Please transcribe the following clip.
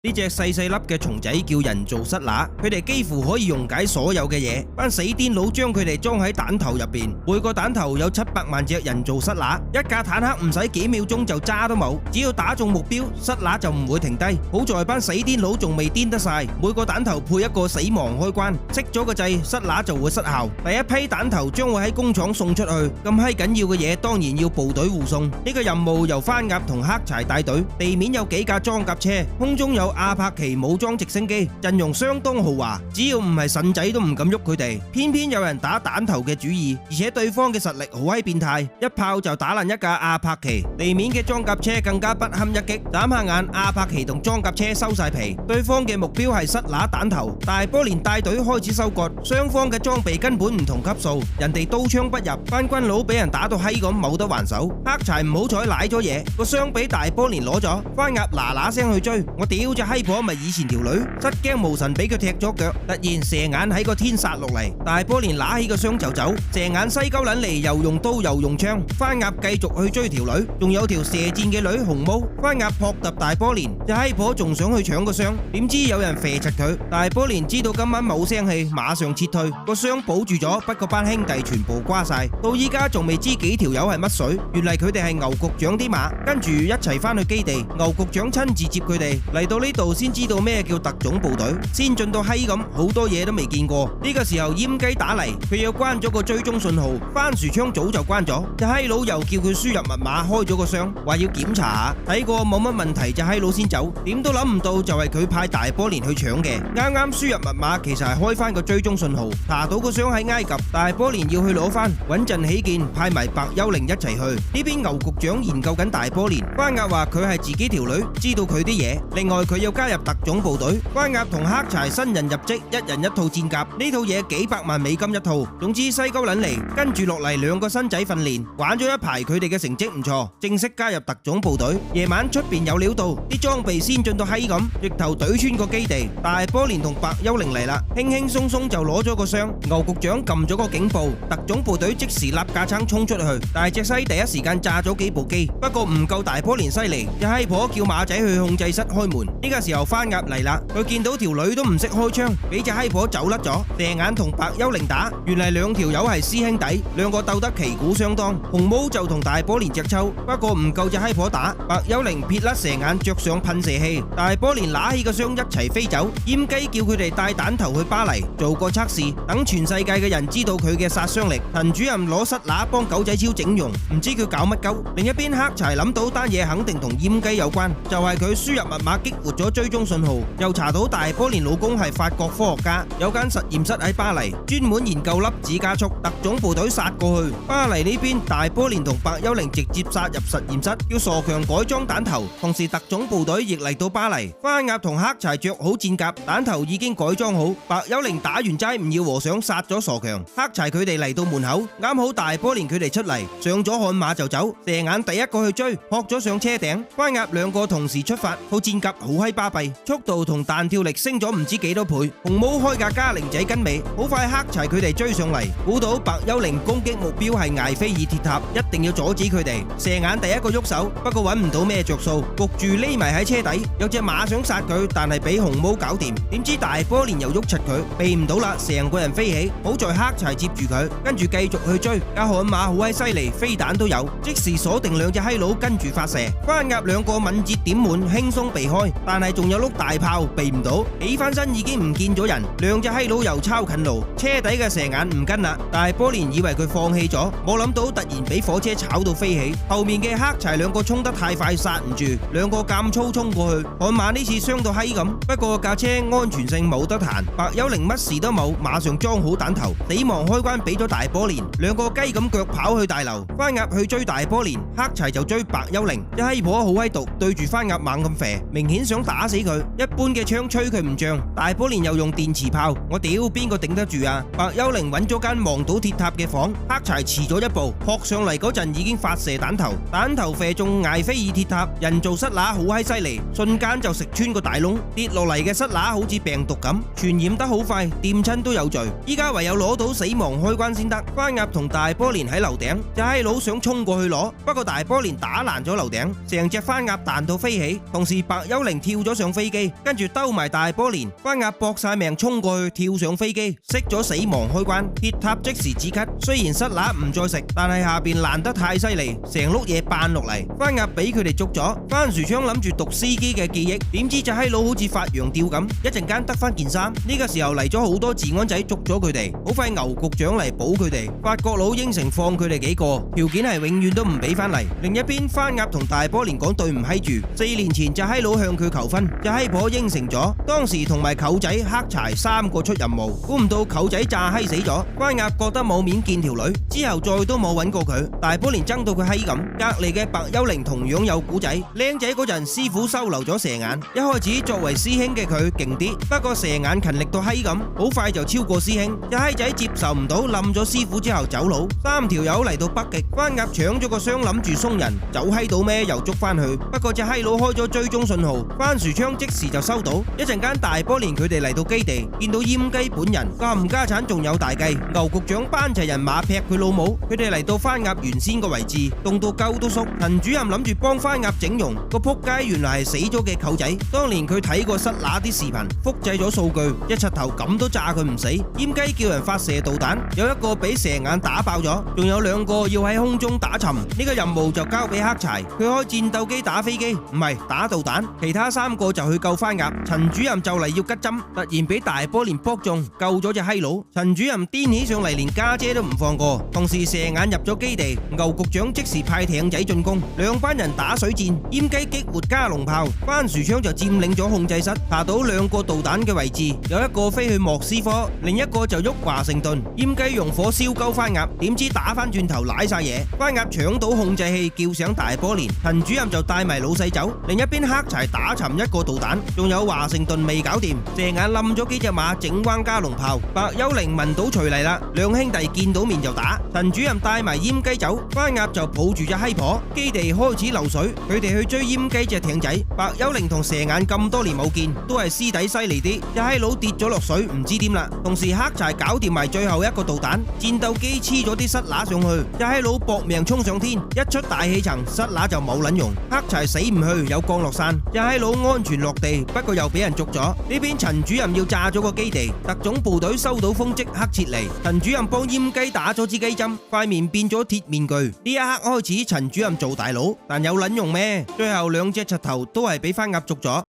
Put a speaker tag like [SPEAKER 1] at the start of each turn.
[SPEAKER 1] 呢隻細細粒嘅蟲仔叫人造塞拿，佢哋幾乎可以溶解所有嘅嘢。班死癲佬將佢哋裝喺彈頭入邊，每個彈頭有700萬隻人造塞拿，一架坦克唔使幾秒鐘就渣都冇，只要打中目標，塞拿就唔會停低。好在班死癲佬仲未癲得晒，每個彈頭配一個死亡開關，熄咗個掣，塞拿就會失效。第一批彈頭將會喺工廠送出去，咁閪緊要嘅嘢當然要部隊護送。呢個任務由番鴨同黑柴帶隊，地面有幾架裝甲車，空中有阿帕奇武裝直升機，陣容相當豪華，只要唔係腎仔都唔敢喐佢哋。偏偏有人打彈頭嘅主意，而且對方嘅實力好閪變態，一炮就打爛一架阿帕奇。地面嘅裝甲車更加不堪一擊，眨下眼阿帕奇同裝甲車收晒皮。對方嘅目標係塞拿彈頭，大波連帶隊開始收割，雙方嘅裝備根本唔同級數，人哋刀槍不入，班軍佬俾人打到閪咁冇得還手。黑柴唔好彩舐咗嘢，個箱俾大波連攞咗，番鴨嗱嗱聲去追，我屌隻閪婆咪以前條女，失驚無神俾佢踢咗腳，突然蛇眼喺個天殺落嚟，大波連拿起個箱就走，蛇眼西鳩撚嚟又用刀又用槍，番鴨繼續去追條女，仲有條射箭嘅女紅毛，番鴨撲揼大波連，隻閪婆仲想去搶個箱，點知有人射柒佢，大波連知道今晚冇聲氣，馬上撤退，個箱保住咗，不過班兄弟全部瓜晒，到依家仲未知幾條友係乜水，原嚟佢哋係牛局長啲馬，跟住一齊翻去基地，牛局長親自接佢哋嚟到呢度先知道咩叫特種部隊，先進到閪咁，好多嘢都未見過。呢個時候閹雞打嚟，佢又關咗個追蹤信號，番薯槍早就關咗，隻閪佬又叫佢輸入密碼開咗個箱，話要檢查下，睇過冇乜問題，隻閪佬先走。點都諗唔到就係佢派大波連去搶嘅，啱啱輸入密碼其實係開翻個追蹤信號，查到個箱喺埃及，大波連要去攞翻，穩陣起見派埋白幽靈一齊去。呢邊牛局長研究緊大波連，番鴨話佢係自己條女，知道佢啲嘢，另外佢要加入特種部隊。番鴨同黑柴新人入職，一人一套戰甲，呢套嘢幾百萬美金一套。總之西鳩撚嚟，跟住落嚟兩個新仔訓練，玩咗一排，佢哋嘅成績唔錯，正式加入特種部隊。夜晚出邊有料到，啲裝備先進到閪咁，直頭懟穿個基地。大波連同白幽靈嚟啦，輕輕鬆鬆就攞咗個箱。牛局長撳咗個警報，特種部隊即時立架撐衝出去。大隻西第一時間炸咗幾部機，不過唔夠大波連犀利，隻閪婆叫馬仔去控制室開門。呢個時候番鴨嚟啦，佢見到條女都唔識開槍，俾隻閪婆走甩咗。蛇眼同白幽靈打，原嚟兩條友係師兄弟，兩個鬥得旗鼓相當。紅毛就同大波連隻抽，不過唔夠隻閪婆打。白幽靈撇甩蛇眼，着上噴射器，大波連拿起個箱一齊飛走。閹雞叫佢哋帶彈頭去巴黎做個測試，等全世界嘅人知道佢嘅殺傷力。陳主任攞塞拿幫狗仔超整容，唔知佢搞乜鳩。另一邊黑柴諗到單嘢肯定同閹雞有關，就係佢輸入密碼激活咗追蹤信號，又查到大波連老公係法國科學家，有間實驗室喺巴黎，專門研究粒子加速。特種部隊殺過去，巴黎呢邊大波連同白幽靈直接殺入實驗室，叫傻強改裝彈頭。同時特種部隊亦嚟到巴黎，番鴨同黑柴着好戰甲，彈頭已經改裝好。白幽靈打完齋唔要和尚，殺咗傻強。黑柴佢哋嚟到門口，啱好大波連佢哋出嚟，上咗悍馬就走。蛇眼第一個去追，撲咗上車頂。番鴨兩個同時出發，套戰甲好閪巴閉，速度同彈跳力升咗唔知幾多倍。紅毛開架嘉陵仔跟尾，好快黑柴佢哋追上嚟，估到白幽靈攻擊目標係艾菲爾鐵塔，一定要阻止佢哋。蛇眼第一個喐手，不過揾唔到咩着數，焗住匿埋喺車底。有隻馬想殺佢，但係俾紅毛搞掂。點知大波連又喐柒佢，避唔到啦，成個人飛起。好在黑柴接住佢，跟住繼續去追。架悍馬好閪犀利，飛彈都有，即時鎖定兩隻閪佬，跟住發射。番鴨兩個敏捷點滿，輕鬆避開，但係仲有碌大炮避唔到，起翻身已經唔見咗人。兩隻閪佬又抄近路，車底嘅蛇眼唔跟啦。大波連以為佢放棄咗，冇諗到突然俾火車炒到飛起。後面嘅黑柴兩個衝得太快，剎唔住，兩個咁粗衝過去。悍馬呢次傷到閪咁，不過架車安全性冇得彈。白幽靈乜事都冇，馬上裝好彈頭，死亡開關俾咗大波連，兩個雞咁腳跑去大樓。番鴨去追大波連，黑柴就追白幽靈。隻閪婆好閪毒，對住番鴨猛咁肥，明顯想打死佢。一般嘅槍吹佢唔脹，大波連又用電磁炮，我屌邊個頂得住啊！白幽靈揾咗間望到鐵塔嘅房，黑柴遲咗一步，撲上嚟嗰陣已經發射彈頭，彈頭射中艾菲爾鐵塔，人造塞拿好閪犀利，瞬間就食穿個大窿，跌落嚟嘅塞拿好似病毒咁，傳染得好快，掂親都有罪。依家唯有攞到死亡開關先得。番鴨同大波連喺樓頂，隻閪佬想衝過去攞，不過大波連打爛咗樓頂，成隻番鴨彈到飛起，同時白幽靈跳咗上飛機，跟住兜埋大波連。番鴨搏晒命衝過去，跳上飛機，熄咗死亡開關，鐵塔即時止咳。雖然塞拿唔再食，但係下邊爛得太犀利，成碌嘢扮落嚟。番鴨俾佢哋捉咗，番薯槍諗住讀司機嘅記憶，點知隻閪佬好似發羊吊咁，一陣間得翻件衫。呢個時候嚟咗好多治安仔捉咗佢哋，好快牛局長嚟保佢哋。法國佬應承放佢哋幾個，條件係永遠都唔俾翻嚟。另一邊番鴨同大波連講對唔閪住，4年前隻閪佬向佢求婚，隻閪婆應承咗，當時同埋舅仔黑柴3個出任務，估唔到舅仔炸閪死咗，番鴨覺得冇面見條女，之後再都冇揾過佢。大波連憎到佢閪咁，隔籬嘅白幽靈同樣有古仔，靚仔嗰陣師傅收留咗蛇眼，一開始作為師兄嘅佢勁啲，不過蛇眼勤力到閪咁，好快就超過師兄，隻閪仔接受唔到，冧咗師傅之後走佬，3條友嚟到北極，番鴨搶咗個箱諗住鬆人，走閪到咩又捉翻去，不過隻閪佬開咗追蹤信號，番薯槍即時就收到。一陣間大波連佢哋嚟到基地，見到閹雞本人，冚家產仲有大計，牛局長班齊人馬劈佢老母，佢哋嚟到番鴨原先個位置，凍到鳩都縮。陳主任諗住幫番鴨整容，個仆街原來係死咗嘅舅仔，當年佢睇過塞拿啲視頻，複製咗數據，一柒頭咁都炸佢唔死。閹雞叫人發射導彈，有一個俾蛇眼打爆咗，仲有2個要喺空中打沉，呢個任務就交俾黑柴，佢開戰鬥機打飛機，唔係打導彈，其他3個就去救番鴨。陳主任就嚟要吉針，突然俾大波連卜中，救咗隻閪佬。陳主任癲起上嚟，連家姐都唔放過。同時蛇眼入咗基地，牛局長即時派艇仔進攻，兩班人打水戰，閹雞激活加農炮，番薯槍就佔領咗控制室，查到2個導彈嘅位置，有一個飛去莫斯科，另一個就喐華盛頓。閹雞用火燒鳩番鴨，點知打翻轉頭瀨晒嘢，番鴨搶到控制器，叫醒大波連，陳主任就帶埋老細走。另一邊黑柴打沉1個導彈，仲有華盛頓未搞掂，蛇眼冧咗幾隻馬，整彎加農炮。白幽靈聞到除嚟啦，兩兄弟見到面就打。陳主任帶埋閹雞走，番鴨就抱住隻閪婆。基地開始漏水，佢哋去追閹雞隻艇仔。白幽靈同蛇眼咁多年冇見，都係師弟犀利啲。隻閪佬跌咗落水，唔知點啦。同時黑柴搞掂埋最後1個導彈，戰鬥機黐咗啲塞拿上去，隻閪佬搏命衝上天，一出大氣層，塞拿就冇撚用。黑柴死唔去，有降落傘，隻閪佬安全落地，不過又俾人捉咗。呢邊陳主任要炸咗個基地，特種部隊收到風即刻撤離。陳主任幫閹雞打咗支雞針，塊面變咗鐵面具。呢一刻開始，陳主任做大佬，但有撚用咩？最後2隻柒頭都係俾番鴨捉咗。